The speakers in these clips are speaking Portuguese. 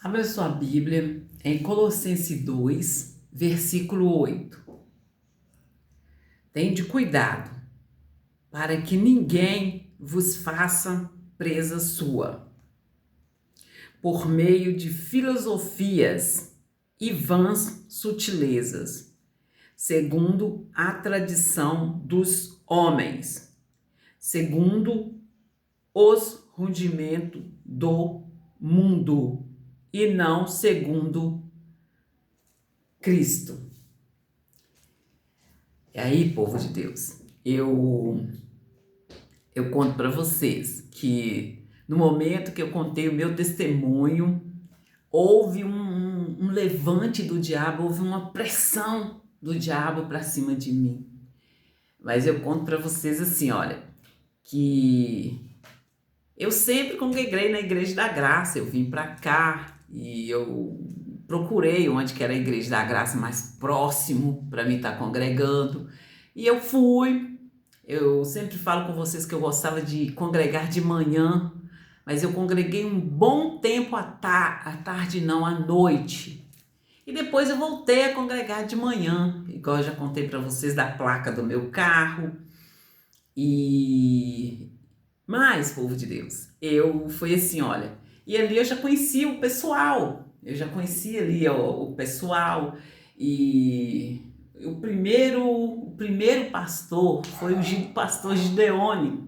Abra sua Bíblia em Colossenses 2, versículo 8. Tende cuidado para que ninguém vos faça presa sua, por meio de filosofias e vãs sutilezas, segundo a tradição dos homens, segundo os rudimentos do mundo, e não segundo Cristo. E aí, povo de Deus, eu conto para vocês que no momento que eu contei o meu testemunho, houve um levante do diabo, houve uma pressão do diabo para cima de mim. Mas eu conto para vocês assim, olha, que eu sempre congreguei na Igreja da Graça. Eu vim para cá e eu procurei onde que era a Igreja da Graça mais próximo para mim estar congregando. E eu fui. Eu sempre falo com vocês que eu gostava de congregar de manhã, mas eu congreguei um bom tempo à tarde não, à noite. E depois eu voltei a congregar de manhã, igual eu já contei para vocês da placa do meu carro. Mas, povo de Deus, fui assim, olha, e ali eu já conhecia o pessoal, o pessoal, e o primeiro pastor foi o pastor Gideone.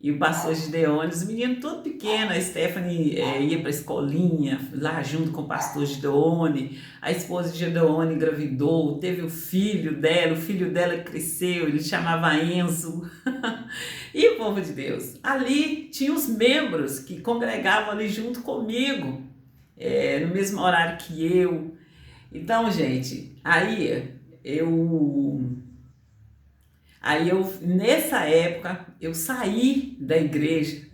E o pastor Gideone, os meninos todos pequenos, a Stephanie ia para a escolinha lá junto com o pastor Gideone, a esposa de Gideone engravidou, teve o filho dela cresceu, ele chamava Enzo. E o povo de Deus, ali tinha os membros que congregavam ali junto comigo, no mesmo horário que eu. Então, gente, nessa época, eu saí da igreja,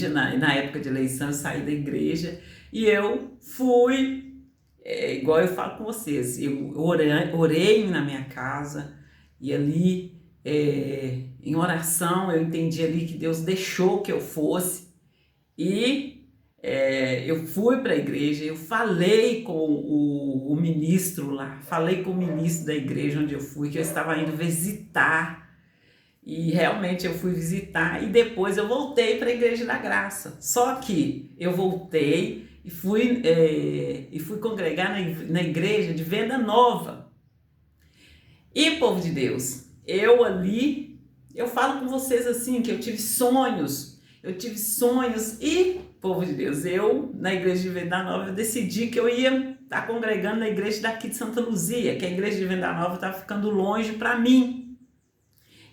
na época de eleição, eu saí da igreja e eu fui, igual eu falo com vocês, eu orei na minha casa e ali, em oração, eu entendi ali que Deus deixou que eu fosse e eu fui para a igreja, eu falei com o ministro lá, falei com o ministro da igreja onde eu fui, que eu estava indo visitar, e realmente eu fui visitar, e depois eu voltei para a Igreja da Graça. Só que eu voltei e fui congregar na igreja de Venda Nova. E, povo de Deus, eu falo com vocês assim, que eu tive sonhos e, povo de Deus, na igreja de Venda Nova, eu decidi que eu ia estar congregando na igreja daqui de Santa Luzia, que a igreja de Venda Nova estava ficando longe para mim.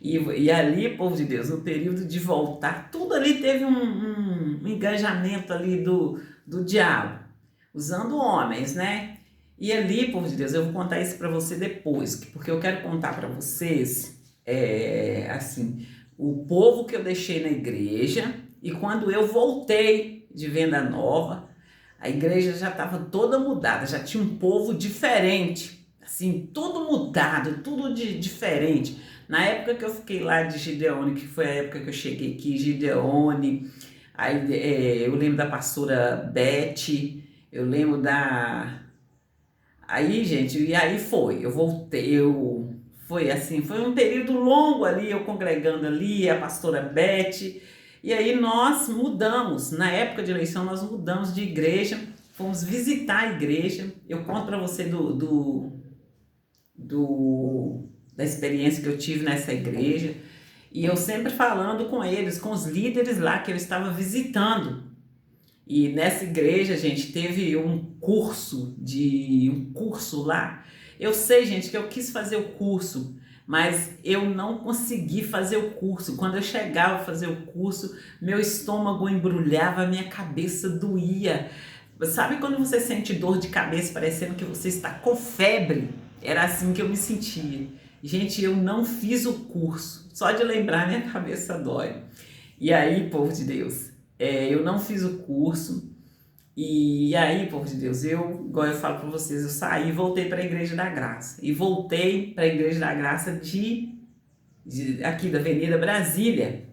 E ali, povo de Deus, no período de voltar, tudo ali teve um engajamento ali do diabo, usando homens, né? E ali, povo de Deus, eu vou contar isso para você depois, porque eu quero contar para vocês, assim, o povo que eu deixei na igreja, e quando eu voltei de Venda Nova, a igreja já estava toda mudada, já tinha um povo diferente, assim, tudo mudado, tudo diferente. Na época que eu fiquei lá de Gideone, que foi a época que eu cheguei aqui, Gideone, aí eu lembro da pastora Beth, eu lembro da... Aí, gente, eu voltei, foi assim, foi um período longo ali, eu congregando ali, a pastora Beth, e aí nós mudamos, na época de eleição nós mudamos de igreja, fomos visitar a igreja. Eu conto para você da experiência que eu tive nessa igreja, e eu sempre falando com eles, com os líderes lá que eu estava visitando. E nessa igreja, gente, teve um curso lá. Eu sei, gente, que eu quis fazer o curso, mas eu não consegui fazer o curso. Quando eu chegava a fazer o curso, meu estômago embrulhava, minha cabeça doía. Sabe quando você sente dor de cabeça, parecendo que você está com febre? Era assim que eu me sentia. Gente, eu não fiz o curso. Só de lembrar, minha cabeça dói. E aí, povo de Deus, eu não fiz o curso. E aí, povo de Deus, igual eu falo para vocês, eu saí e voltei para a Igreja da Graça. E voltei para a Igreja da Graça aqui da Avenida Brasília.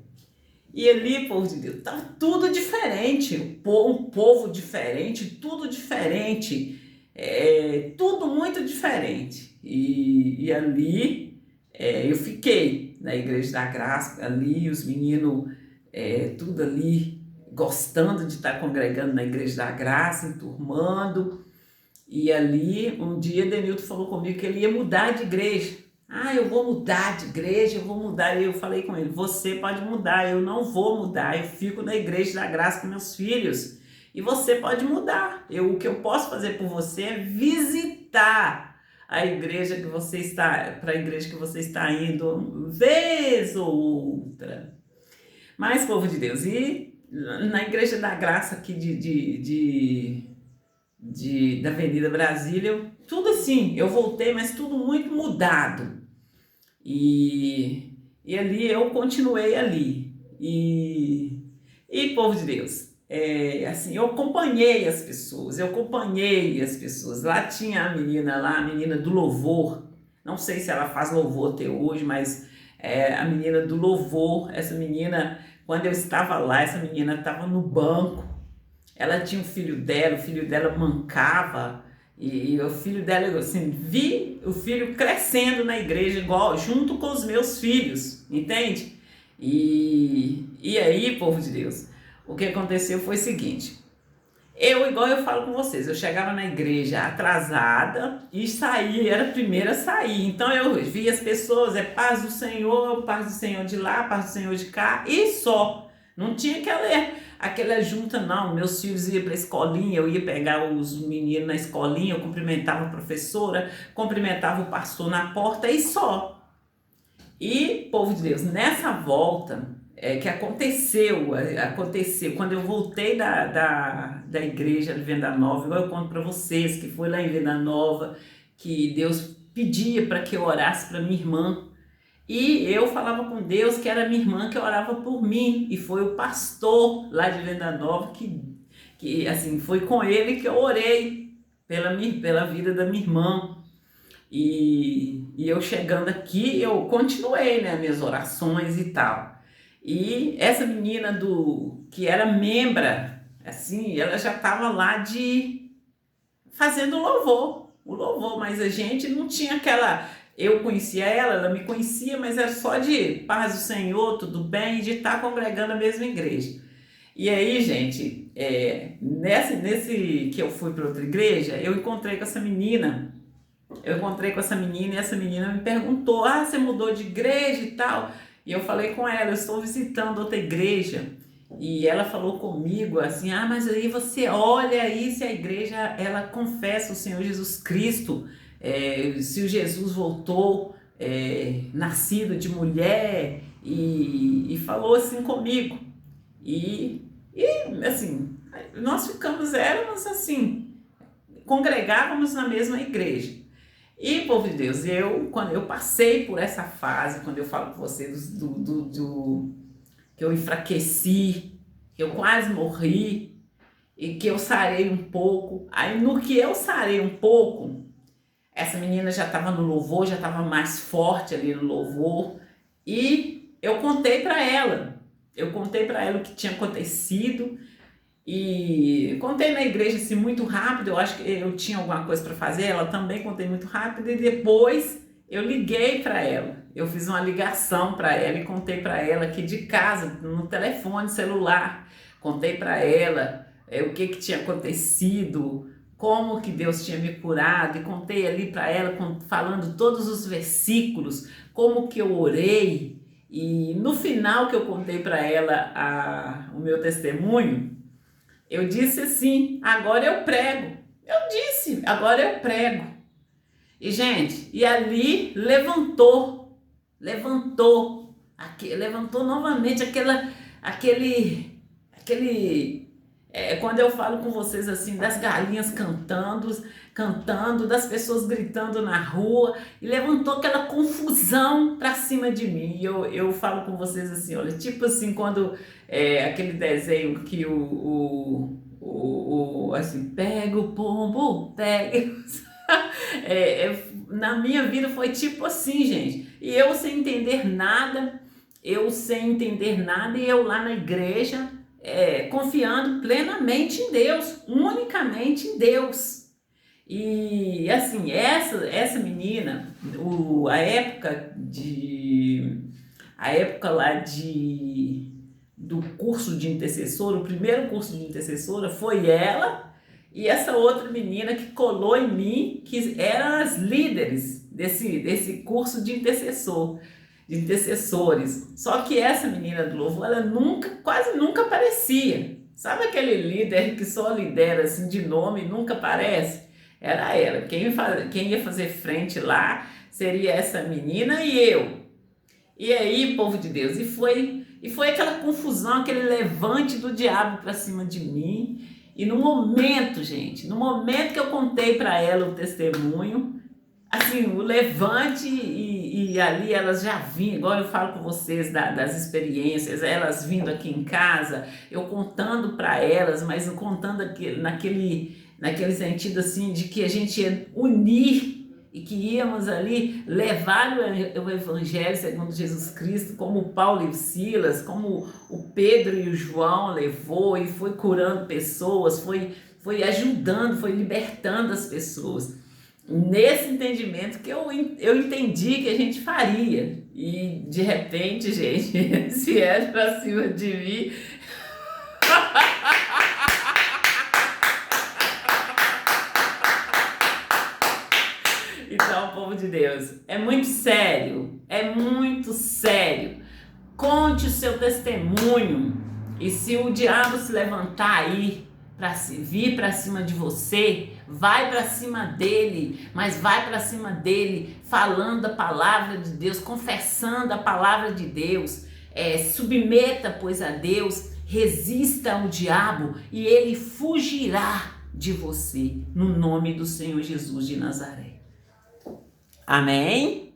E ali, povo de Deus, estava tudo diferente, um povo diferente, tudo diferente, tudo muito diferente. E ali eu fiquei na Igreja da Graça, ali os meninos, tudo ali, gostando de estar congregando na Igreja da Graça, enturmando. E ali, um dia, Denilton falou comigo que ele ia mudar de igreja. Ah, eu vou mudar de igreja, eu vou mudar. E eu falei com ele, você pode mudar, eu não vou mudar, eu fico na Igreja da Graça com meus filhos. E você pode mudar. O que eu posso fazer por você é visitar a igreja que você está, para a igreja que você está indo, vez ou outra. Mas, povo de Deus, e na Igreja da Graça aqui da Avenida Brasília, tudo assim, eu voltei, mas tudo muito mudado. E ali eu continuei ali. E povo de Deus, assim, eu acompanhei as pessoas. Lá tinha a menina do louvor. Não sei se ela faz louvor até hoje, mas a menina do louvor, essa menina, quando eu estava lá, essa menina estava no banco. Ela tinha o filho dela mancava, e o filho dela, assim, vi o filho crescendo na igreja, igual, junto com os meus filhos, entende? E aí, povo de Deus, o que aconteceu foi o seguinte, igual eu falo com vocês, eu chegava na igreja atrasada e saía, era a primeira a sair, então eu via as pessoas, paz do Senhor de lá, paz do Senhor de cá, e só, não tinha aquela junta não, meus filhos iam para a escolinha, eu ia pegar os meninos na escolinha, eu cumprimentava a professora, cumprimentava o pastor na porta e só. E, povo de Deus, nessa volta que aconteceu, quando eu voltei da igreja de Venda Nova, igual eu conto para vocês, que foi lá em Venda Nova, que Deus pedia para que eu orasse para minha irmã, e eu falava com Deus que era minha irmã que orava por mim. E foi o pastor lá de Venda Nova que assim, foi com ele que eu orei pela vida da minha irmã. E eu chegando aqui, eu continuei, né, minhas orações e tal. E essa menina que era membra, assim, ela já estava lá fazendo o louvor, mas a gente não tinha aquela. Eu conhecia ela me conhecia, mas era só de paz do Senhor, tudo bem, de estar congregando na mesma igreja. E aí, gente, nesse que eu fui para outra igreja, eu encontrei com essa menina. E essa menina me perguntou: ah, você mudou de igreja e tal? E eu falei com ela: eu estou visitando outra igreja. E ela falou comigo assim: ah, mas aí você olha aí se a igreja ela confessa o Senhor Jesus Cristo, se o Jesus voltou, nascido de mulher, e falou assim comigo. E assim, nós éramos assim, congregávamos na mesma igreja. E, povo de Deus, quando eu passei por essa fase, quando eu falo com vocês que eu enfraqueci, que eu quase morri e que eu sarei um pouco. Aí no que eu sarei um pouco, essa menina já estava no louvor, já estava mais forte ali no louvor, e eu contei para ela o que tinha acontecido, e contei na igreja assim muito rápido. Eu acho que eu tinha alguma coisa para fazer, ela também contei muito rápido, e depois eu liguei para ela, eu fiz uma ligação para ela e contei para ela aqui de casa, no telefone celular, contei para ela o que tinha acontecido, como que Deus tinha me curado, e contei ali para ela, falando todos os versículos, como que eu orei. E no final que eu contei para ela o meu testemunho, eu disse assim: agora eu prego. Eu disse: agora eu prego. E, gente, e ali levantou novamente quando eu falo com vocês assim, das galinhas cantando, das pessoas gritando na rua, e levantou aquela confusão pra cima de mim. E eu falo com vocês assim, olha, tipo assim, quando aquele desenho que assim, pega o pombo, pega. Na minha vida foi tipo assim, gente. E eu sem entender nada, eu sem entender nada e eu lá na igreja, confiando plenamente em Deus, unicamente em Deus. E assim, essa menina, a época lá do curso de intercessora, o primeiro curso de intercessora foi ela e essa outra menina que colou em mim, que eram as líderes desse curso de intercessores. Só que essa menina do louvor, ela quase nunca aparecia. Sabe aquele líder que só lidera assim de nome e nunca aparece? Era ela. Quem ia fazer frente lá seria essa menina e eu. E aí, povo de Deus, e foi aquela confusão, aquele levante do diabo para cima de mim. E no momento, gente, no momento que eu contei para ela o testemunho, assim, o levante e ali elas já vinham, igual eu falo com vocês das experiências, elas vindo aqui em casa, eu contando para elas, mas contando naquele sentido assim de que a gente ia unir e que íamos ali levar o Evangelho segundo Jesus Cristo, como o Paulo e o Silas, como o Pedro e o João levou e foi curando pessoas, foi ajudando, foi libertando as pessoas. Nesse entendimento que eu entendi que a gente faria. E de repente, gente, eles vieram pra cima de mim. Então, povo de Deus, é muito sério, é muito sério. Conte o seu testemunho. E se o diabo se levantar aí para vir para cima de você, vai para cima dele, mas vai para cima dele falando a palavra de Deus, confessando a palavra de Deus. Submeta, pois, a Deus, resista ao diabo e ele fugirá de você, no nome do Senhor Jesus de Nazaré. Amém?